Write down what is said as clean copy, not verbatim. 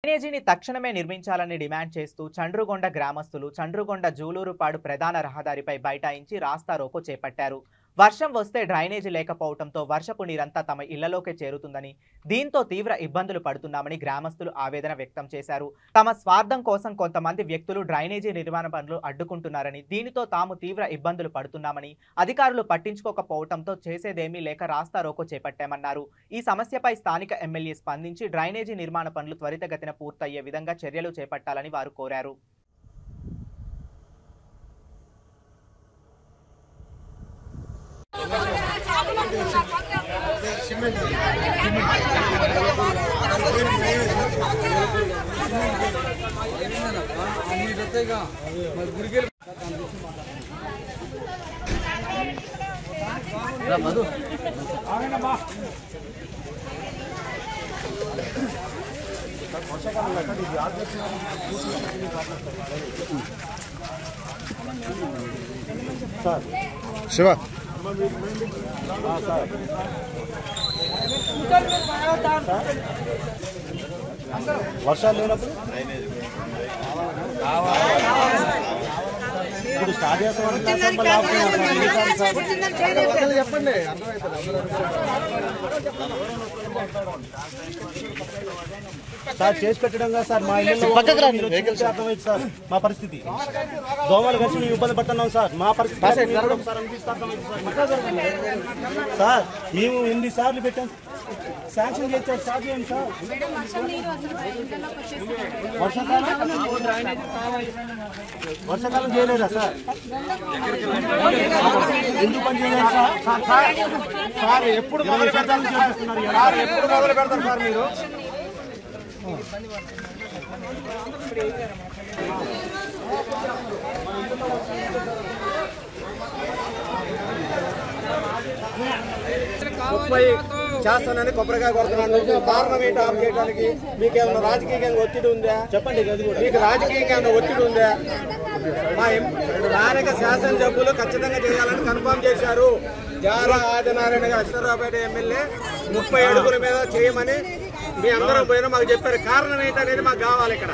డ్రైనేజీని తక్షణమే నిర్మించాలని డిమాండ్ చేస్తూ చండ్రుగొండ గ్రామస్తులు చండ్రుగొండ జూలూరుపాడు ప్రధాన రహదారిపై బైఠాయించి రాస్తారోకో చేపట్టారు. వర్షం వస్తే డ్రైనేజీ లేకపోవడంతో వర్షపు నీరంతా తమ ఇళ్లలోకే చేరుతుందని, దీంతో తీవ్ర ఇబ్బందులు పడుతున్నామని గ్రామస్తులు ఆవేదన వ్యక్తం చేశారు. తమ స్వార్థం కోసం కొంతమంది వ్యక్తులు డ్రైనేజీ నిర్మాణ పనులు అడ్డుకుంటున్నారని, దీనితో తాము తీవ్ర ఇబ్బందులు పడుతున్నామని, అధికారులు పట్టించుకోకపోవడంతో చేసేదేమీ లేక రాస్తారోకో చేపట్టామన్నారు. ఈ సమస్యపై స్థానిక ఎమ్మెల్యే స్పందించి డ్రైనేజీ నిర్మాణ పనులు త్వరితగతిన పూర్తయ్యే విధంగా చర్యలు చేపట్టాలని వారు కోరారు. శివ వర్షాలు లేనప్పుడు ఇప్పుడు స్టార్ట్ చేస్తాం. చెప్పండి సార్, చేసి పెట్టడంగా సార్ మా ఇల్లు అర్థమైంది సార్. మా పరిస్థితి దోమలు కలిసి మేము ఇబ్బంది పడుతున్నాం సార్. మా పరిస్థితి సార్, మేము ఎన్నిసార్లు పెట్టాం, శాంక్షన్ చేశారు, స్టార్ట్ చేయండి సార్. వర్షాకాలం చేయలేదా సార్? ఎందుకు పని చేయలేదు సార్? ఎప్పుడు మొదలు పెడతారని చూపిస్తున్నారు సార్. ఎప్పుడు మొదలు పెడతారు సార్ మీరు? చేస్తానని కొబ్బరికాయ కొడుతున్నాను. కారణం ఏంటి ఆఫ్ చేయడానికి? మీకు ఏమైనా రాజకీయంగా ఒత్తిడి ఉందా? చెప్పండి. మీకు రాజకీయంగా ఏమైనా ఒత్తిడి ఉందా? మా స్థానిక శాసనసభ్యులు ఖచ్చితంగా చేయాలని కన్ఫర్మ్ చేశారు. జారా ఆదినారాయణ గారు అశ్వరావుపేట ఎమ్మెల్యే 30 అడుగుల మీద చేయమని మీ అందరం పోయినా మాకు చెప్పారు. కారణం ఏంటనేది మాకు కావాలి ఇక్కడ.